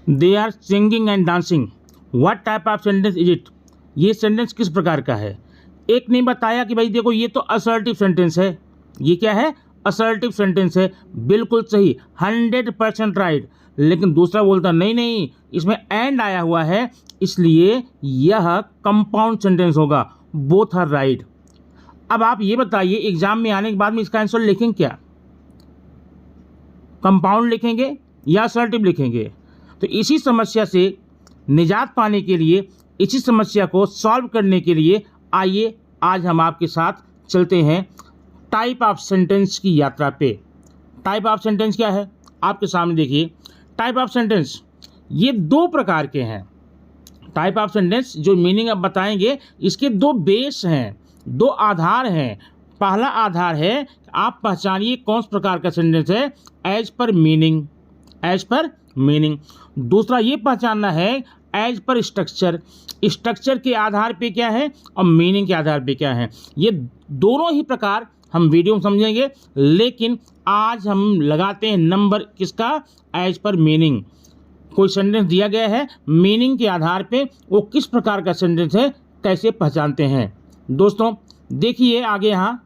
They are singing and dancing, what type of sentence is it? ये sentence किस प्रकार का है? एक ने बताया कि भाई देखो ये तो असर्टिव सेंटेंस है। ये क्या है? असर्टिव सेंटेंस है। बिल्कुल सही, 100% राइट। लेकिन दूसरा बोलता नहीं नहीं, इसमें एंड आया हुआ है, इसलिए यह कंपाउंड सेंटेंस होगा। Both are right. अब आप ये बताइए, एग्जाम में आने के बाद में इसका आंसर लिखेंगे क्या? कंपाउंड लिखेंगे या असर्टिव लिखेंगे? तो इसी समस्या से निजात पाने के लिए, इसी समस्या को सॉल्व करने के लिए आइए आज हम आपके साथ चलते हैं टाइप ऑफ सेंटेंस की यात्रा पे। टाइप ऑफ सेंटेंस क्या है? आपके सामने देखिए। टाइप ऑफ सेंटेंस ये दो प्रकार के हैं। टाइप ऑफ सेंटेंस जो मीनिंग अब बताएंगे, इसके दो बेस हैं, दो आधार हैं। पहला आधार है, आप पहचानिए कौन सा प्रकार का सेंटेंस है, as per meaning, as per meaning. दूसरा ये पहचानना है एज पर स्ट्रक्चर, स्ट्रक्चर के आधार पे क्या है और मीनिंग के आधार पे क्या है। ये दोनों ही प्रकार हम वीडियो में समझेंगे, लेकिन आज हम लगाते हैं नंबर किसका? As per meaning. कोई सेंटेंस दिया गया है, मीनिंग के आधार पे वो किस प्रकार का सेंटेंस है, कैसे पहचानते हैं। दोस्तों देखिए आगे, यहाँ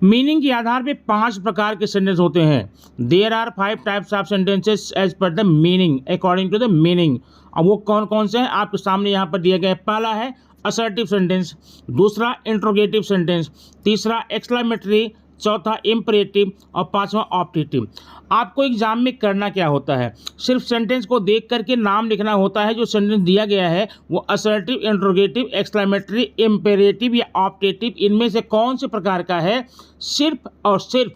मीनिंग के आधार पे 5 प्रकार के सेंटेंस होते हैं। There are 5 types of sentences as per the meaning, according to the meaning. अब वो कौन कौन से हैं आपके सामने यहाँ पर दिया गया है। पहला है असर्टिव सेंटेंस, दूसरा इंट्रोगेटिव सेंटेंस, तीसरा एक्सक्लेमेटरी, चौथा इम्परेटिव और पांचवा ऑप्टेटिव। आपको एग्जाम में करना क्या होता है, सिर्फ सेंटेंस को देख करके नाम लिखना होता है। जो सेंटेंस दिया गया है वो असर्टिव, इंट्रोगेटिव, एक्सक्लेमेटरी, इम्पेरेटिव या ऑप्टेटिव, इनमें से कौन से प्रकार का है, सिर्फ और सिर्फ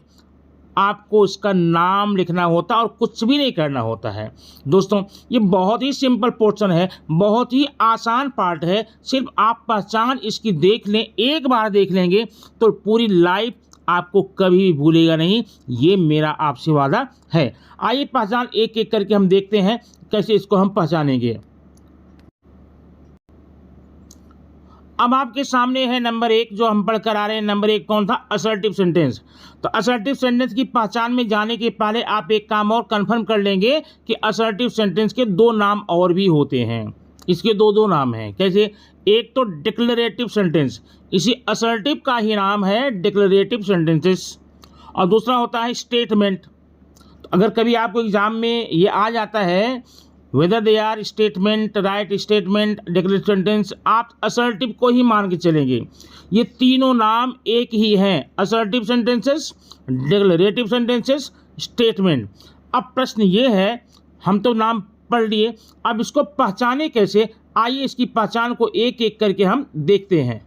आपको इसका नाम लिखना होता है और कुछ भी नहीं करना होता है। दोस्तों ये बहुत ही सिंपल पोर्शन है, बहुत ही आसान पार्ट है। सिर्फ आप पहचान इसकी देख लें, एक बार देख लेंगे तो पूरी लाइफ आपको कभी भी भूलेगा नहीं, ये मेरा आपसे वादा है। आइए पहचान एक एक करके हम देखते हैं कैसे इसको हम पहचानेंगे। अब आपके सामने है नंबर 1 जो हम पढ़कर आ रहे हैं। नंबर 1 कौन था? Assertive sentence. तो असर्टिव सेंटेंस की पहचान में जाने के पहले आप एक काम और कंफर्म कर लेंगे कि असर्टिव सेंटेंस के 2 नाम और भी होते हैं। इसके दो नाम हैं। कैसे? एक तो डिक्लेरेटिव सेंटेंस, इसी असर्टिव का ही नाम है डिक्लेरेटिव सेंटेंसेस, और दूसरा होता है स्टेटमेंट। तो अगर कभी आपको एग्जाम में ये आ जाता है whether they are statement, right statement, declarative sentence, आप असर्टिव को ही मान के चलेंगे। ये तीनों नाम एक ही हैं, assertive sentences, declarative sentences, statement. अब प्रश्न ये है, हम तो नाम पढ़ लिए, अब इसको पहचाने कैसे? आइए इसकी पहचान को एक एक करके हम देखते हैं।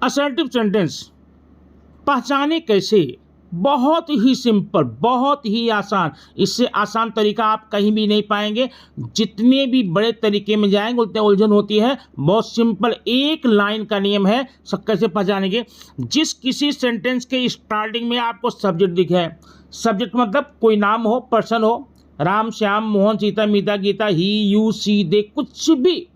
असर्टिव सेंटेंस पहचाने कैसे? बहुत ही सिंपल, बहुत ही आसान। इससे आसान तरीका आप कहीं भी नहीं पाएंगे। जितने भी बड़े तरीके में जाएंगे उतने उलझन होती है। बहुत सिंपल एक लाइन का नियम है। सब कैसे पहचानेंगे? जिस किसी सेंटेंस के स्टार्टिंग में आपको सब्जेक्ट दिखे है, सब्जेक्ट मतलब कोई नाम हो, पर्सन हो, राम, श्याम, मोहन, सीता, मीता, गीता, ही, यू, सी, दे, कुछ भी,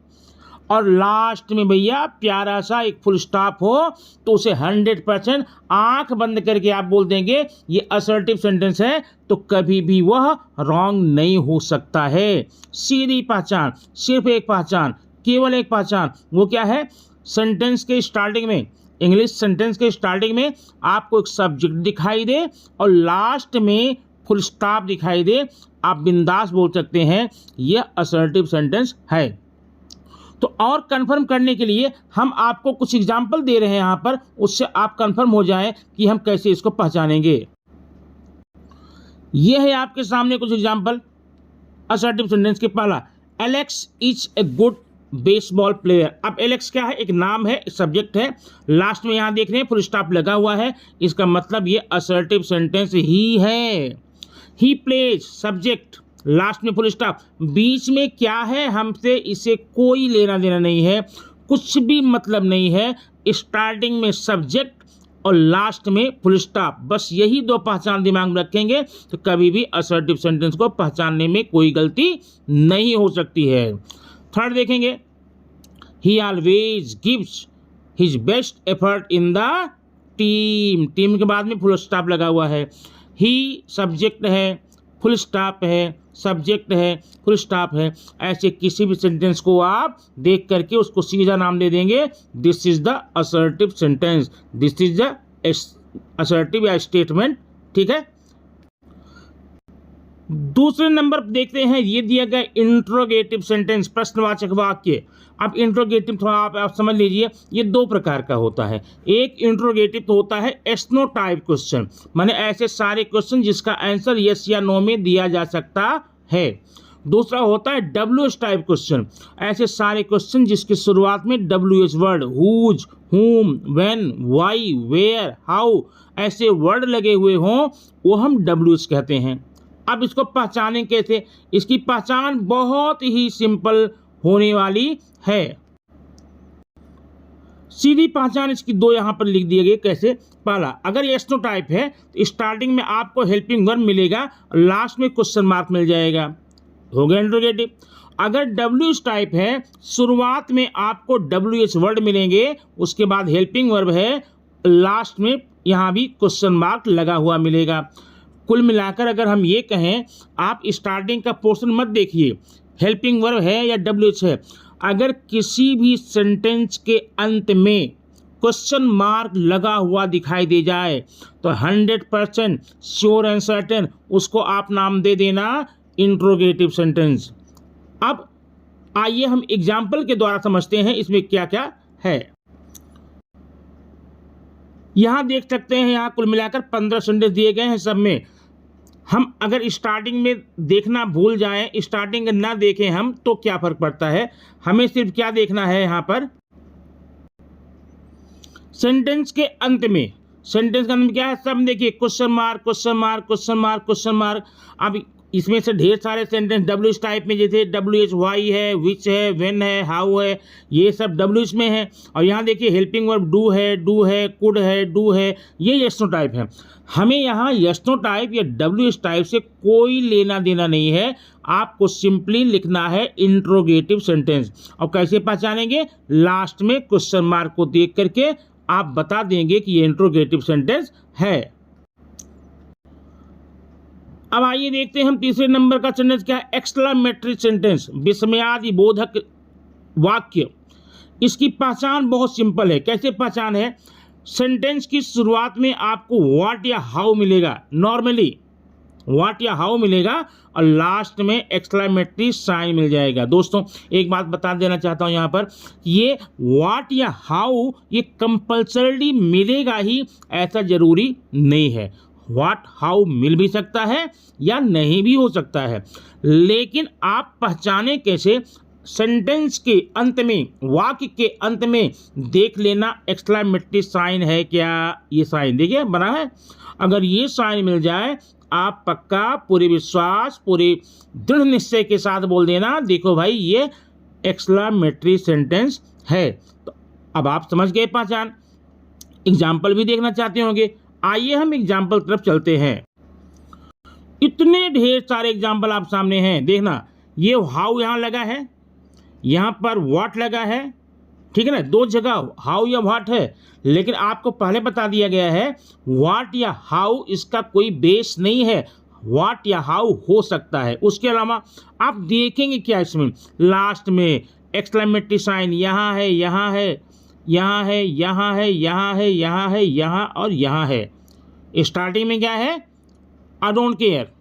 और लास्ट में भैया प्यारा सा एक फुल स्टॉप हो, तो उसे 100% आंख बंद करके आप बोल देंगे ये असर्टिव सेंटेंस है, तो कभी भी वह रॉन्ग नहीं हो सकता है। सीधी पहचान, सिर्फ एक पहचान, केवल एक पहचान। वो क्या है? सेंटेंस के स्टार्टिंग में, इंग्लिश सेंटेंस के स्टार्टिंग में आपको एक सब्जेक्ट दिखाई दे और लास्ट में फुल स्टॉप दिखाई दे, आप बिंदास बोल सकते हैं यह असर्टिव सेंटेंस है। तो और कंफर्म करने के लिए हम आपको कुछ एग्जाम्पल दे रहे हैं यहाँ पर, उससे आप कंफर्म हो जाएं कि हम कैसे इसको पहचानेंगे। यह है आपके सामने कुछ एग्जाम्पल असर्टिव सेंटेंस के। पहला, Alex is a good baseball player. अब एलेक्स क्या है? एक नाम है, सब्जेक्ट है, लास्ट में यहाँ देख रहे हैं फुल स्टॉप लगा हुआ है, इसका मतलब ये असर्टिव सेंटेंस ही है। ही प्लेज, सब्जेक्ट, लास्ट में फुल स्टॉप, बीच में क्या है हमसे इसे कोई लेना देना नहीं है, कुछ भी मतलब नहीं है। स्टार्टिंग में सब्जेक्ट और लास्ट में फुल स्टॉप, बस यही 2 पहचान दिमाग में रखेंगे तो कभी भी असर्टिव सेंटेंस को पहचानने में कोई गलती नहीं हो सकती है। थर्ड देखेंगे, ही always gives his best effort in the team. Team के बाद में फुल स्टॉप लगा हुआ है। ही सब्जेक्ट है, फुल स्टॉप है, सब्जेक्ट है, फुल स्टॉप है, ऐसे किसी भी सेंटेंस को आप देख करके उसको सीधा नाम दे देंगे, this is the assertive sentence, this is the assertive या स्टेटमेंट। ठीक है। दूसरे नंबर पर देखते हैं, ये दिया गया इंट्रोगेटिव सेंटेंस, प्रश्नवाचक वाक्य। अब इंट्रोगेटिव थोड़ा आप समझ लीजिए, ये दो प्रकार का होता है। एक इंट्रोगेटिव तो होता है एस्नो टाइप क्वेश्चन, माने ऐसे सारे क्वेश्चन जिसका आंसर यस या नो में दिया जा सकता है। दूसरा होता है WH टाइप क्वेश्चन, ऐसे सारे क्वेश्चन जिसकी शुरुआत में WH word, whose, whom, when, why, where, how ऐसे वर्ड लगे हुए हों, वो हम WH कहते हैं। अब इसको पहचानें कैसे? इसकी पहचान बहुत ही सिंपल होने वाली है। सीधी पहचान इसकी दो यहां पर लिख दिए गए। कैसे? पहला, अगर ये एस्नो टाइप है तो स्टार्टिंग में आपको हेल्पिंग वर्ब मिलेगा, लास्ट में क्वेश्चन मार्क मिल जाएगा, हो गया इंट्रोगेटिव। अगर WH टाइप है, शुरुआत में आपको WH वर्ड मिलेंगे, उसके बाद हेल्पिंग वर्ब है, लास्ट में यहां भी क्वेश्चन मार्क लगा हुआ मिलेगा। कुल मिलाकर अगर हम ये कहें, आप स्टार्टिंग का पोर्शन मत देखिए, हेल्पिंग वर्ब है या WH है, अगर किसी भी सेंटेंस के अंत में क्वेश्चन मार्क लगा हुआ दिखाई दे जाए तो 100% श्योर एंड सर्टेन उसको आप नाम दे देना इंट्रोगेटिव सेंटेंस। अब आइए हम एग्जाम्पल के द्वारा समझते हैं इसमें क्या क्या है। यहां देख सकते हैं, यहां कुल मिलाकर 15 सेंटेंस दिए गए हैं। सब में हम अगर स्टार्टिंग में देखना भूल जाएं, स्टार्टिंग ना देखें हम, तो क्या फर्क पड़ता है? हमें सिर्फ क्या देखना है यहाँ पर, सेंटेंस के अंत में। सेंटेंस का अंत में क्या है? सब देखिए, question mark, question mark, question mark, question mark. अब इसमें से ढेर सारे सेंटेंस WH टाइप में, जैसे WH वाई है, विच है, व्हेन है, हाउ है, ये सब WH में है। और यहाँ देखिए हेल्पिंग वर्ब डू है, कुड है, डू है, ये यस नो टाइप है। हमें यहाँ यस नो टाइप या WH टाइप से कोई लेना देना नहीं है, आपको सिंपली लिखना है इंट्रोगेटिव सेंटेंस। और कैसे पहचानेंगे? लास्ट में क्वेश्चन मार्क को देख करके आप बता देंगे कि ये इंट्रोगेटिव सेंटेंस है। अब आइए देखते हैं हम तीसरे नंबर का सेंटेंस क्या है, एक्सक्लेमेटरी सेंटेंस, विस्मयादि बोधक वाक्य। इसकी पहचान बहुत सिंपल है। कैसे पहचान है? सेंटेंस की शुरुआत में आपको व्हाट या हाउ मिलेगा, नॉर्मली व्हाट या हाउ मिलेगा, और लास्ट में एक्सक्लेमेटरी साइन मिल जाएगा। दोस्तों एक बात बता देना चाहता हूं यहाँ पर, ये व्हाट या हाउ ये कंपल्सरी मिलेगा ही ऐसा जरूरी नहीं है। व्हाट हाउ मिल भी सकता है या नहीं भी हो सकता है, लेकिन आप पहचाने कैसे? सेंटेंस के अंत में, वाक्य के अंत में देख लेना एक्सक्लेमेटरी साइन है क्या। ये साइन देखिए बना है, अगर ये साइन मिल जाए आप पक्का पूरे विश्वास, पूरे दृढ़ निश्चय के साथ बोल देना, देखो भाई ये एक्सक्लेमेटरी सेंटेंस है। तो अब आप समझ गए पहचान। एग्जाम्पल भी देखना चाहते होंगे, आइए हम एग्जाम्पल तरफ चलते हैं। इतने ढेर सारे एग्जाम्पल आप सामने हैं, देखना ये हाउ यहाँ लगा है, यहाँ पर व्हाट लगा है, ठीक है ना, दो जगह हाउ या व्हाट है, लेकिन आपको पहले बता दिया गया है व्हाट या हाउ इसका कोई बेस नहीं है, व्हाट या हाउ हो सकता है। उसके अलावा आप देखेंगे क्या इसमें, लास्ट में एक्सक्लेमेटरी साइन यहाँ है, यहाँ है, यहाँ है, यहाँ है, यहाँ है, यहाँ है, यहाँ और यहाँ है। स्टार्टिंग में क्या है? आई डोंट केयर,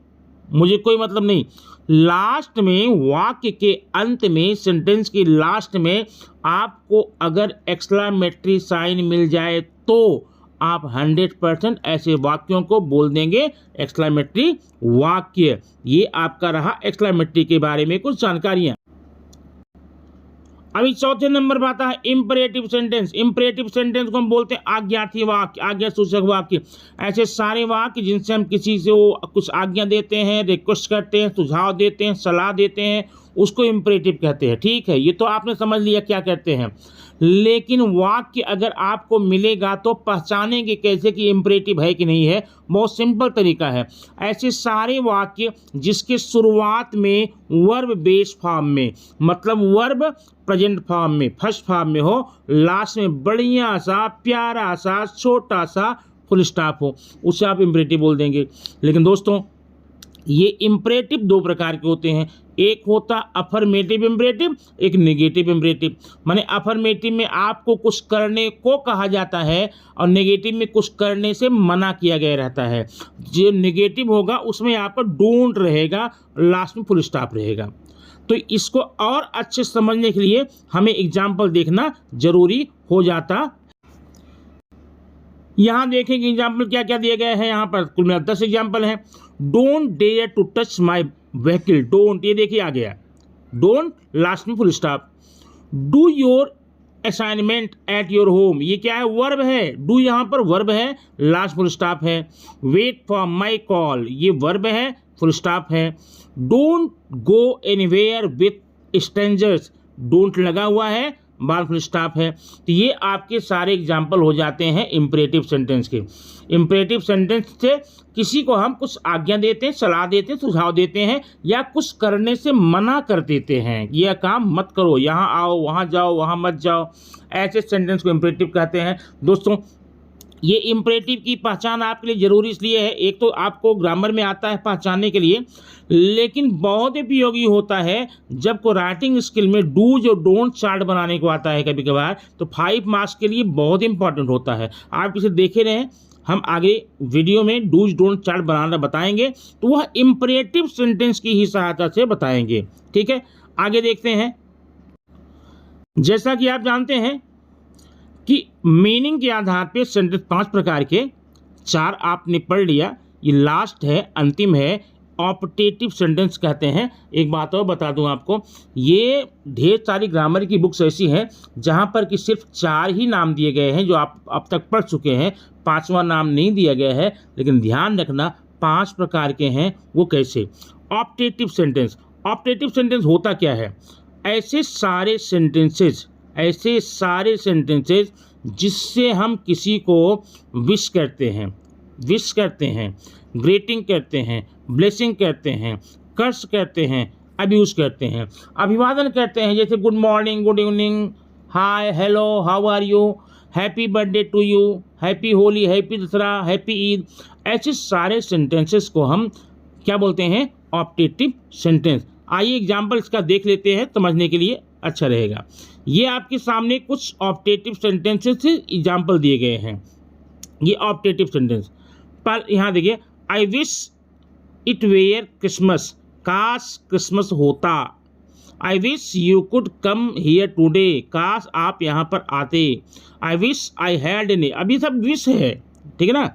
मुझे कोई मतलब नहीं। लास्ट में, वाक्य के अंत में, सेंटेंस की लास्ट में आपको अगर एक्सक्लेमेटरी साइन मिल जाए तो आप 100% ऐसे वाक्यों को बोल देंगे एक्सक्लेमेटरी वाक्य। ये आपका रहा एक्सक्लेमेटरी के बारे में कुछ जानकारियां। अभी चौथे नंबर पर आता है इंपरेटिव सेंटेंस। इंपरेटिव सेंटेंस को हम बोलते हैं आज्ञार्थी वाक्य, आज्ञा सूचक वाक्य। ऐसे सारे वाक्य जिनसे हम किसी से कुछ आज्ञा देते हैं, रिक्वेस्ट करते हैं, सुझाव देते हैं, सलाह देते हैं, उसको इंपरेटिव कहते हैं। ठीक है, ये तो आपने समझ लिया क्या कहते हैं। लेकिन वाक्य अगर आपको मिलेगा तो पहचानेंगे कैसे कि इंपरेटिव है कि नहीं है? बहुत सिंपल तरीका है। ऐसे सारे वाक्य जिसके शुरुआत में वर्ब बेस फॉर्म में, मतलब वर्ब प्रेजेंट फॉर्म में, फर्स्ट फॉर्म में हो, लास्ट में बढ़िया सा, प्यारा सा, छोटा सा फुल स्टॉप हो, उसे आप इम्परेटिव बोल देंगे। लेकिन दोस्तों ये इम्परेटिव दो प्रकार के होते हैं, एक होता अफर्मेटिव इम्परेटिव, एक नेगेटिव इम्परेटिव। माने अफर्मेटिव में आपको कुछ करने को कहा जाता है और नेगेटिव में कुछ करने से मना किया गया रहता है। जो नेगेटिव होगा उसमें आपका डोंट रहेगा, लास्ट में फुल स्टॉप रहेगा। तो इसको और अच्छे समझने के लिए हमें एग्जाम्पल देखना जरूरी हो जाता। यहाँ देखेंगे एग्जाम्पल क्या क्या दिए गए हैं। यहाँ पर कुल मिला 10 एग्जाम्पल हैं। Don't dare to touch my vehicle, don't, ये देखिए आ गया डोंट, लास्ट में full stop. Do your assignment at your home, ये क्या है, वर्ब है, डू यहाँ पर वर्ब है, लास्ट फुल स्टॉप है। वेट फॉर माई कॉल, ये वर्ब है, फुल स्टॉप है। Don't go anywhere with strangers, don't लगा हुआ है, बाद फुल स्टॉप है। तो ये आपके सारे एग्जाम्पल हो जाते हैं इम्परेटिव सेंटेंस के। इम्परेटिव सेंटेंस से किसी को हम कुछ आज्ञा देते हैं, सलाह देते हैं, सुझाव देते हैं या कुछ करने से मना कर देते हैं, यह काम मत करो, यहाँ आओ, वहाँ जाओ, वहाँ मत जाओ, ऐसे सेंटेंस को इम्परेटिव कहते हैं। दोस्तों ये इम्परेटिव की पहचान आपके लिए ज़रूरी इसलिए है, एक तो आपको ग्रामर में आता है पहचानने के लिए, लेकिन बहुत उपयोगी होता है जब को राइटिंग स्किल में डूज और डोंट चार्ट बनाने को आता है कभी कभार, तो 5 मार्क्स के लिए बहुत इंपॉर्टेंट होता है। आप इसे देखे रहें, हम आगे वीडियो में डूज डोंट चार्ट बनाना बताएंगे, तो वह इम्परेटिव सेंटेंस की ही सहायता से बताएंगे। ठीक है, आगे देखते हैं। जैसा कि आप जानते हैं कि मीनिंग के आधार पे सेंटेंस 5 प्रकार के, 4 आपने पढ़ लिया, ये लास्ट है, अंतिम है, ऑप्टेटिव सेंटेंस कहते हैं। एक बात और बता दूं आपको, ये ढेर सारी ग्रामर की बुक्स ऐसी हैं जहां पर कि सिर्फ 4 ही नाम दिए गए हैं जो आप अब तक पढ़ चुके हैं, 5वां नाम नहीं दिया गया है। लेकिन ध्यान रखना 5 प्रकार के हैं, वो कैसे। ऑप्टेटिव सेंटेंस, ऑप्टेटिव सेंटेंस होता क्या है, ऐसे सारे सेंटेंसेस जिससे हम किसी को विश करते हैं, ग्रीटिंग करते हैं, ब्लेसिंग करते हैं, कर्स करते हैं, अब्यूज करते हैं, अभिवादन करते हैं, जैसे good morning, good evening, hi, hello, how are you, happy birthday to you, happy Holi, happy Dussehra, happy Eid. ऐसे सारे सेंटेंसेस को हम क्या बोलते हैं, ऑप्टेटिव सेंटेंस। आइए एग्जाम्पल इसका देख लेते हैं, समझने के लिए अच्छा रहेगा। ये आपके सामने कुछ ऑप्टेटिव सेंटेंसेस से एग्जाम्पल दिए गए हैं। ये ऑप्टेटिव सेंटेंस पर यहाँ देखिए, I wish it were Christmas, काश क्रिसमस होता। I wish you could come here today, काश आप यहाँ पर आते। I wish I had any, अभी सब विश है, ठीक है ना।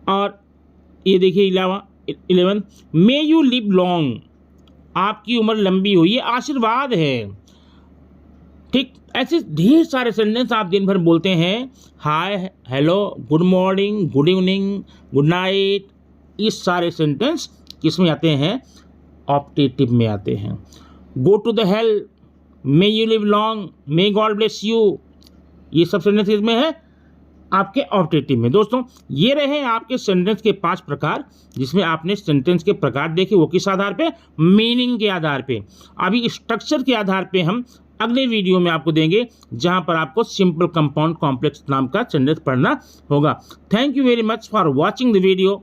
और ये देखिए 11, मे यू लिव लॉन्ग, आपकी उम्र लंबी हो, ये आशीर्वाद है। ठीक, ऐसे ढेर सारे सेंटेंस आप दिन भर बोलते हैं, hi, hello, good morning, good evening, good night. ये सारे सेंटेंस किस में आते हैं, ऑप्टेटिव में आते हैं। Go to the hell, may you live long, may God bless you, ये सब सेंटेंस इसमें है आपके ऑप्टेटिव में। दोस्तों ये रहे आपके सेंटेंस के 5 प्रकार, जिसमें आपने सेंटेंस के प्रकार देखे, वो किस आधार पे, मीनिंग के आधार पे। अभी स्ट्रक्चर के आधार पे हम अगले वीडियो में आपको देंगे, जहां पर आपको सिंपल, कंपाउंड, कॉम्प्लेक्स नाम का सेंटेंस पढ़ना होगा। Thank you very much for watching the video.